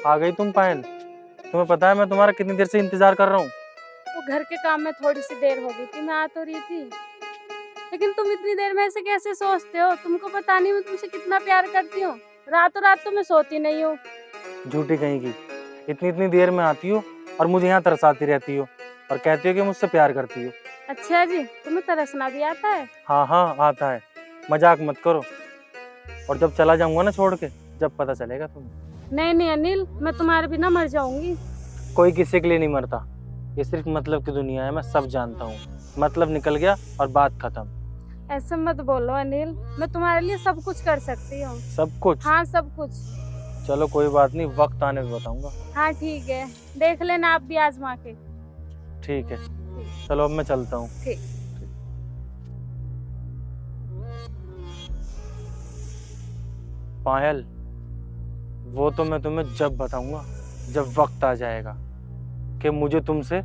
आ गई तुम पायल। तुम्हें पता है मैं तुम्हारा कितनी देर से इंतजार कर रहा हूँ। वो घर के काम में थोड़ी सी देर हो गई थी, मैं आ तो रही थी। लेकिन तुम इतनी देर में ऐसे कैसे सोचते हो? तुमको पता नहीं मैं तुमसे कितना प्यार करती हूँ। रातों रात तो मैं सोती नहीं हूँ। झूठी कहीं की, इतनी इतनी देर में आती हो और मुझे यहाँ तरसाती रहती हो और कहती हो कि मुझसे प्यार करती हो। अच्छा जी, तुम्हें तरसना भी आता है? हाँ हाँ आता है, मजाक मत करो। और जब चला जाऊंगा ना छोड़ के, जब पता चलेगा तुम्हें। नहीं नहीं अनिल, मैं तुम्हारे बिना मर जाऊंगी। कोई किसी के लिए नहीं मरता, ये सिर्फ मतलब की दुनिया है, मैं सब जानता हूँ। मतलब निकल गया और बात खत्म। ऐसे मत बोलो अनिल, मैं तुम्हारे लिए सब कुछ कर सकती हूँ। सब कुछ? हाँ सब कुछ। चलो कोई बात नहीं, वक्त आने पे बताऊंगा। हाँ ठीक है, देख लेना आप भी आजमा के। ठीक है, चलो अब मैं चलता हूँ। ठीक। पायल, वो तो मैं तुम्हें जब बताऊंगा, जब वक्त आ जाएगा कि मुझे तुमसे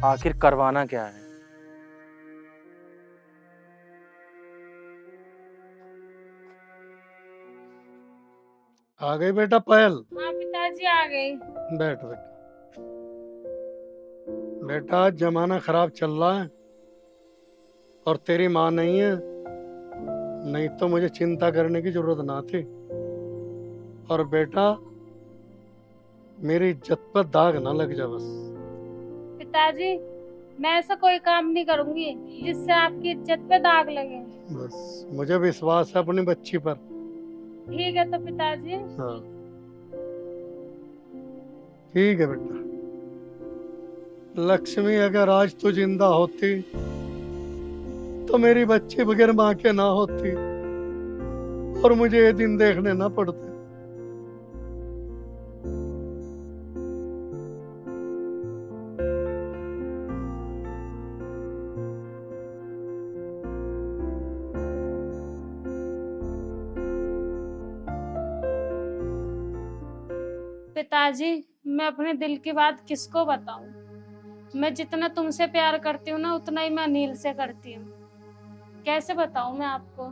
आखिर करवाना क्या है। आ गई बेटा पायल? हाँ पिताजी आ गई। बैठ बेटा। बेटा जमाना खराब चल रहा है और तेरी माँ नहीं है, नहीं तो मुझे चिंता करने की जरूरत ना थी। और बेटा मेरी इज्जत पर दाग ना लग जा बस। पिताजी, मैं ऐसा कोई काम नहीं करूंगी जिससे आपकी इज्जत पे दाग लगे। बस मुझे विश्वास है अपनी बच्ची पर। ठीक है तो पिताजी। हाँ ठीक है बेटा। लक्ष्मी अगर आज तू जिंदा होती तो मेरी बच्ची बगैर माँ के ना होती और मुझे ये दिन देखने ना पड़ते। पिताजी, मैं अपने दिल की बात किसको बताऊं? मैं जितना तुमसे प्यार करती हूँ ना, उतना ही मैं अनिल से करती हूँ। कैसे बताऊं मैं आपको?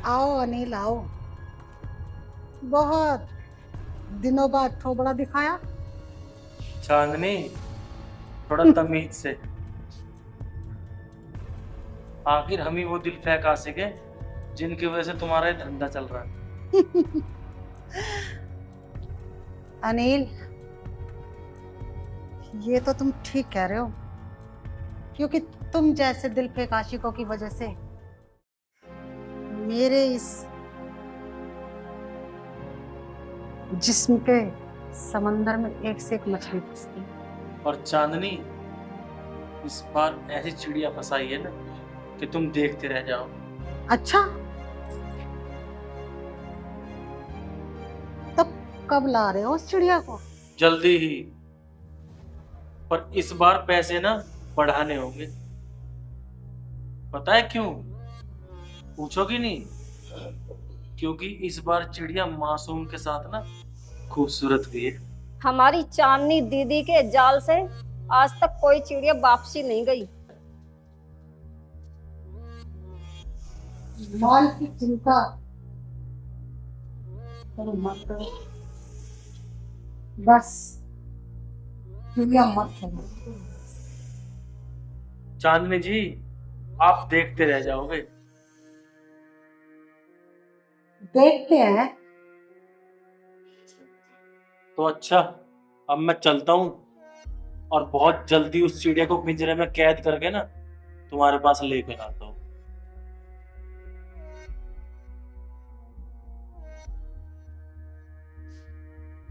आओ अनिल आओ। बहुत दिनों बाद थोबड़ा दिखाया। चांदनी, थोड़ा तमीज से। आखिर हम ही वो दिल फेंक आशिक हैं जिनकी वजह से तुम्हारा ये धंधा चल रहा है। अनिल, ये तो तुम ठीक कह रहे हो, क्योंकि तुम जैसे दिल फेंक आशिकों की वजह से मेरे इस जिस्म के समंदर में एक से एक मछली फंसती। और चांदनी, इस बार ऐसी चिड़िया फंसाई है ना कि तुम देखते रह जाओ। अच्छा, तो कब ला रहे हो उस चिड़िया को? जल्दी ही, पर इस बार पैसे ना बढ़ाने होंगे। पता है क्यों? पूछोगी नहीं? क्योंकि इस बार चिड़िया मासूम के साथ ना खूबसूरत भी है। हमारी चांदनी दीदी के जाल से आज तक कोई चिड़िया वापसी नहीं गई। माल की चिंता करो मत करो, बस चिड़िया मत करो। चांदनी जी, आप देखते रह जाओगे। देखते हैं। तो अच्छा, अब मैं चलता हूँ और बहुत जल्दी उस चिड़िया को पिंजरे में कैद करके ना तुम्हारे पास लेकर आता हूँ।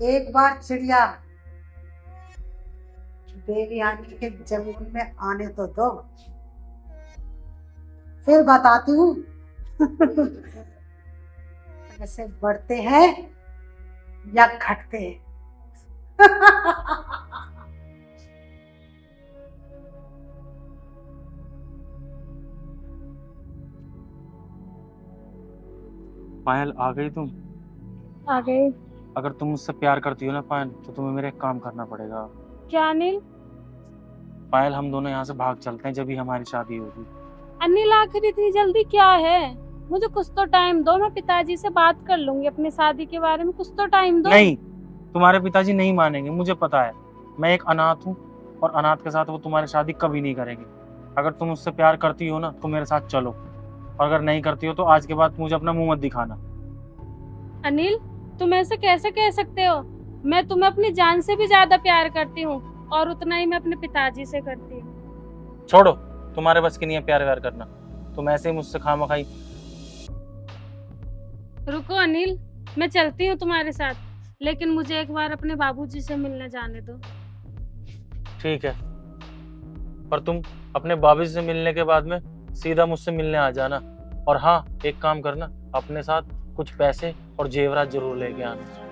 एक बार चिड़िया देवी आंटी के जमीन में आने तो दो, फिर बताती हूँ। ऐसे बढ़ते हैं या घटते। पायल आ गई तुम? आ गई। अगर तुम मुझसे प्यार करती हो ना पायल, तो तुम्हें मेरे एक काम करना पड़ेगा। क्या अनिल? पायल, हम दोनों यहाँ से भाग चलते हैं, जब ही हमारी शादी होगी। अनिल आखिर इतनी जल्दी क्या है? मुझे कुछ तो टाइम दो, मैं पिताजी से बात कर लूंगी अपनी शादी के बारे में, कुछ तो टाइम दो। नहीं, तुम्हारे पिताजी नहीं मानेंगे, मुझे पता है। मैं एक अनाथ हूँ, और अनाथ के साथ वो तुम्हारी शादी कभी नहीं करेंगे। अगर तुम मुझसे प्यार करती हो ना, तो मेरे साथ चलो, और अगर नहीं करती हो तो आज के बाद मुझे अपना मुंह मत दिखाना। अनिल, तुम ऐसे कैसे कह सकते हो? मैं तुम्हें अपनी जान से भी ज्यादा प्यार करती हूँ, और उतना ही मैं अपने पिताजी से करती हूँ। छोड़ो, तुम्हारे बस की नहीं है प्यार व्यार करना। तुम ऐसे ही मुझसे खामखाई। रुको अनिल, मैं चलती हूँ तुम्हारे साथ, लेकिन मुझे एक बार अपने बाबूजी से मिलने जाने दो। ठीक है, पर तुम अपने बाबूजी से मिलने के बाद में सीधा मुझसे मिलने आ जाना। और हाँ, एक काम करना, अपने साथ कुछ पैसे और जेवरात जरूर लेके आना।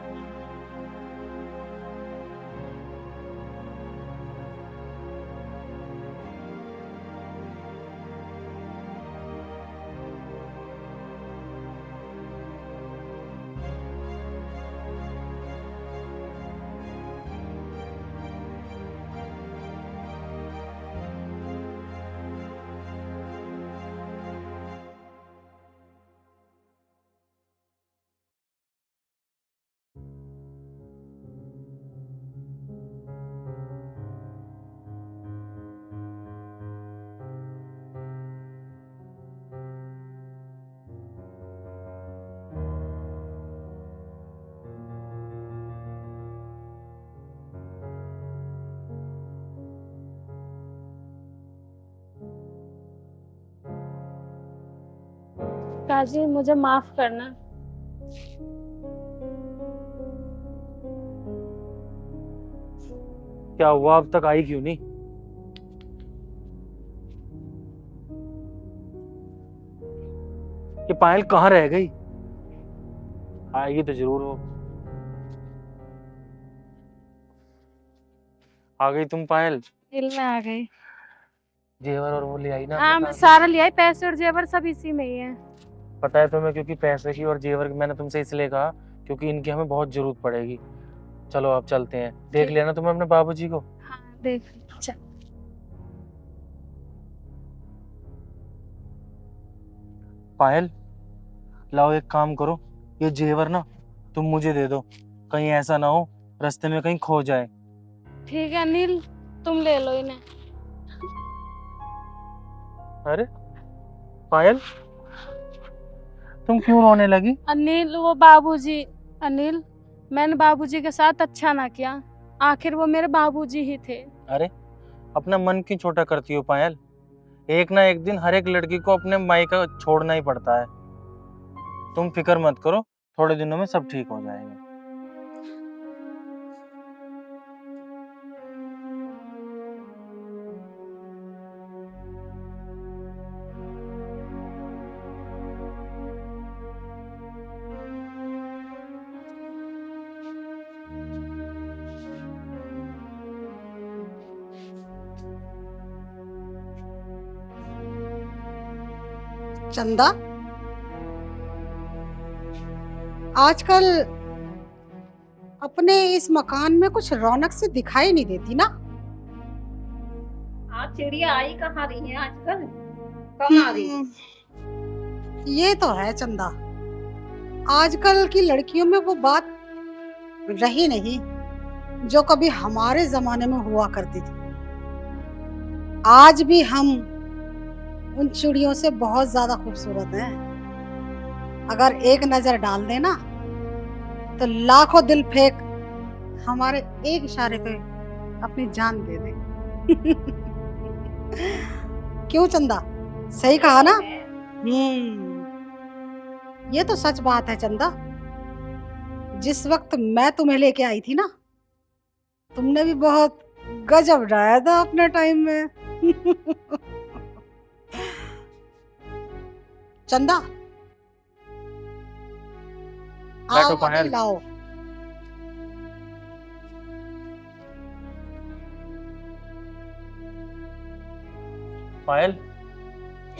काजी, मुझे माफ करना। क्या हुआ, अब तक आई क्यों नहीं? ये पायल कहाँ रह गई? आएगी तो जरूर वो। आ गई तुम पायल? दिल में आ गई। जेवर और वो ले आई ना? हाँ, मैं सारा लिया है, पैसे और जेवर सब इसी में ही है। पता है तुम्हें, क्योंकि पैसे की और जेवर की मैंने तुमसे इसलिए कहा क्योंकि इनकी हमें बहुत जरूरत पड़ेगी। चलो अब चलते हैं। देख लिया ना तुम अपने बाबूजी को? हाँ, देख चल। पायल, लाओ एक काम करो, ये जेवर ना तुम मुझे दे दो, कहीं ऐसा ना हो रास्ते में कहीं खो जाए। ठीक है अनिल, तुम ले लो इन्हें। अरे पायल, तुम क्यों रोने लगी? अनिल, वो बाबूजी। अनिल, मैंने बाबूजी के साथ अच्छा ना किया, आखिर वो मेरे बाबूजी ही थे। अरे अपना मन क्यों छोटा करती हो पायल? एक ना एक दिन हर एक लड़की को अपने मायका छोड़ना ही पड़ता है। तुम फिक्र मत करो, थोड़े दिनों में सब ठीक हो जाएगा। चंदा, आजकल अपने इस मकान में कुछ रौनक सी दिखाई नहीं देती ना। आज चिड़िया आई कहाँ रही है आजकल? कम आ रही है। ये तो है चंदा, आजकल की लड़कियों में वो बात रही नहीं जो कभी हमारे जमाने में हुआ करती थी। आज भी हम उन चिड़ियों से बहुत ज्यादा खूबसूरत हैं। अगर एक नजर डाल देना तो लाखों दिल फेंक हमारे एक इशारे पे अपनी जान दे दे। क्यों चंदा, सही कहा ना? ये तो सच बात है चंदा। जिस वक्त मैं तुम्हें लेके आई थी ना, तुमने भी बहुत गजब डाया था अपने टाइम में। चंदा, आओ पायल। अभी लाओ। पायल,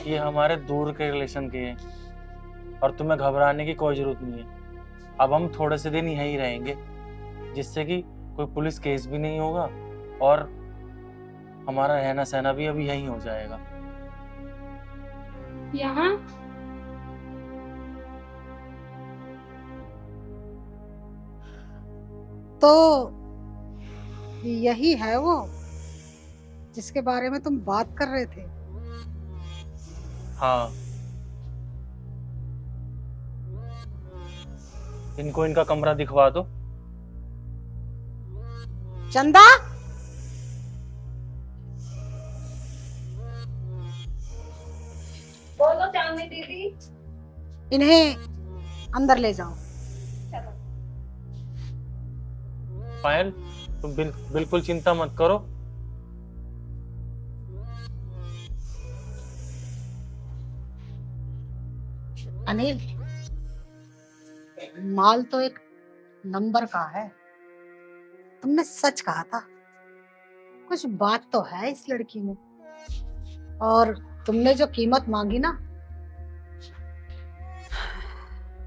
ये हमारे दूर के रिलेशन के हैं और तुम्हें घबराने की कोई जरूरत नहीं है। अब हम थोड़े से दिन यहीं रहेंगे, जिससे कि कोई पुलिस केस भी नहीं होगा और हमारा रहना सहना भी अभी यहीं हो जाएगा। यहाँ तो यही है वो जिसके बारे में तुम बात कर रहे थे। हाँ, इनको इनका कमरा दिखवा दो। चंदा, बोलो चांदनी दीदी। इन्हें अंदर ले जाओ। चलो। पायल, तुम बिल्कुल चिंता मत करो। अनिल, माल तो एक नंबर का है। तुमने सच कहा था, कुछ बात तो है इस लड़की में। और तुमने जो कीमत मांगी ना,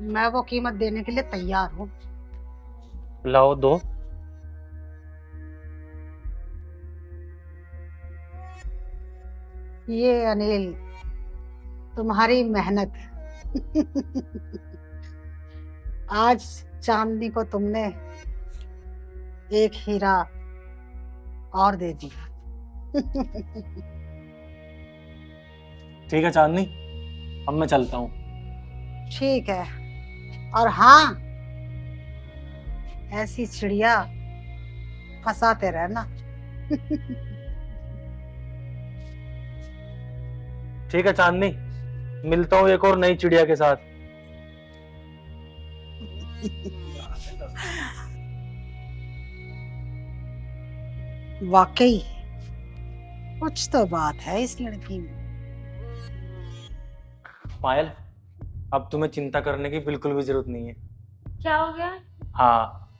मैं वो कीमत देने के लिए तैयार हूँ। लाओ दो। ये अनिल, तुम्हारी मेहनत। आज चांदनी को तुमने एक हीरा और दे दिया। ठीक है चांदनी, अब मैं चलता हूँ। ठीक है, और हाँ, ऐसी चिड़िया फंसाते रहना। ठीक है चांदनी, मिलता हूँ एक और नई चिड़िया के साथ। वाकई कुछ तो बात है इस लड़की में। पायल, अब तुम्हें चिंता करने की बिल्कुल भी जरूरत नहीं है। क्या हो गया? हाँ,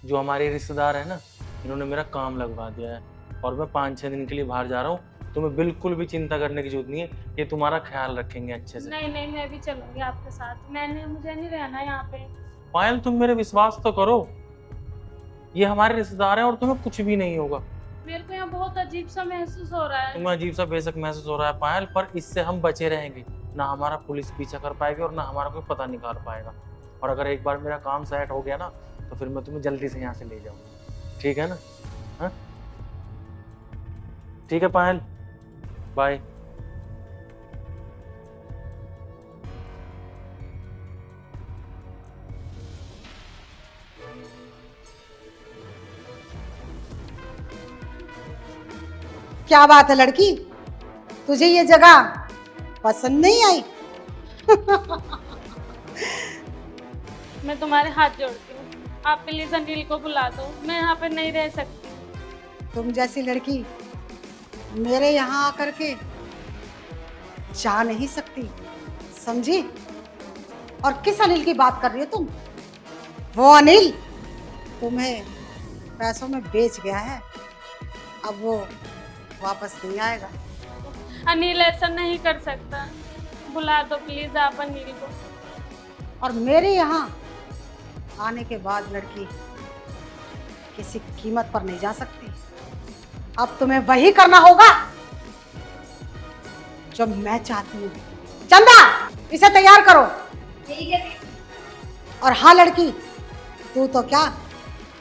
जो हमारे रिश्तेदार है ना, इन्होंने मेरा काम लगवा दिया है और मैं 5-6 दिन के लिए बाहर जा रहा हूँ। तुम्हें बिल्कुल भी चिंता करने की जरूरत नहीं है, ये तुम्हारा ख्याल रखेंगे अच्छे से। नहीं नहीं, मैं भी चलूंगी आपके साथ। मुझे नहीं रहना यहाँ पे। पायल, तुम मेरे विश्वास तो करो, ये हमारे रिश्तेदार हैं और तुम्हें कुछ भी नहीं होगा। मेरे को यहाँ बहुत अजीब सा महसूस हो रहा है। तुम्हें अजीब सा बेशक महसूस हो रहा है पायल, पर इससे हम बचे रहेंगे। ना हमारा पुलिस पीछा कर पाएगी और ना हमारा कोई पता निकाल पाएगा। और अगर एक बार मेरा काम सेट हो गया ना, तो फिर मैं तुम्हें जल्दी से यहाँ से ले जाऊंगा। ठीक है ना? हाँ, ठीक है पायल, बाय। क्या बात है लड़की, तुझे ये जगह पसंद नहीं आई? मैं तुम्हारे हाथ जोड़ती हूँ, आप प्लीज अनिल को बुला दो। मैं यहाँ पे नहीं रह सकती। तुम जैसी लड़की मेरे यहाँ आकर के जा नहीं सकती, समझी? और किस अनिल की बात कर रही हो तुम? वो अनिल तुम्हें पैसों में बेच गया है, अब वो वापस नहीं आएगा। अनिल ऐसा नहीं कर सकता, बुला दो प्लीज आप अनिल को। और मेरे यहाँ आने के बाद लड़की किसी कीमत पर नहीं जा सकती। अब तुम्हें वही करना होगा जो मैं चाहती हूँ। चंदा, इसे तैयार करो। ठीक है। और हाँ लड़की, तू तो क्या,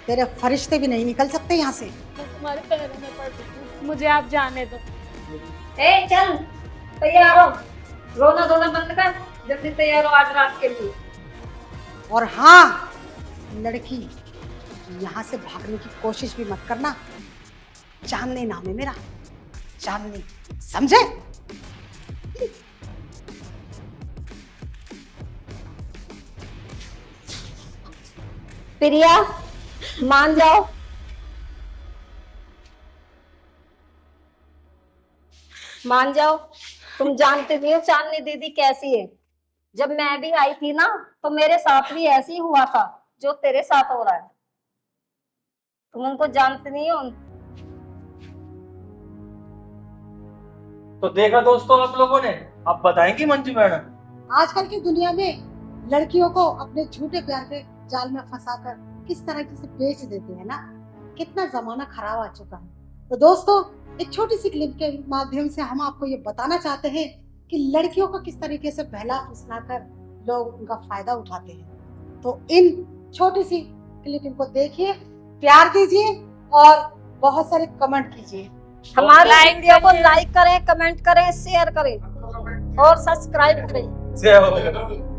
तेरे फरिश्ते भी नहीं निकल सकते यहाँ से। मैं तुम्हारे पैरों में पड़ चुकी हूँ, मुझे आप जाने दो। ए चल, तैयार हो। रोना धोना बंद कर, जल्दी तैयार हो आज रात के लिए। और हाँ लड़की, यहाँ से भागने की कोशिश भी मत करना। चांदनी नाम है मेरा, चांदनी, समझे? प्रिया, मान जाओ। मान जाओ, तुम जानते भी हो चांदनी दीदी कैसी है। जब मैं भी आई थी ना, तो मेरे साथ भी ऐसे ही हुआ था जो तेरे साथ हो रहा है। तुम उनको जानते नहीं हो। तो देखा दोस्तों आप लोगों ने, अब बताएंगी मंजू मैडम। आजकल की दुनिया में लड़कियों को अपने झूठे प्यार के जाल में फंसाकर किस तरह से बेच देते हैं ना, कितना जमाना खराब आ चुका है। तो दोस्तों, एक छोटी सी क्लिप के माध्यम से हम आपको ये बताना चाहते हैं कि लड़कियों को किस तरीके से बहला फुसलाकर लोग उनका फायदा उठाते हैं। तो इन छोटी सी क्लिपिंग को देखिए, प्यार दीजिए और बहुत सारे कमेंट कीजिए। हमारे वीडियो को लाइक करें, कमेंट करें, शेयर करें और सब्सक्राइब करें। जय हो।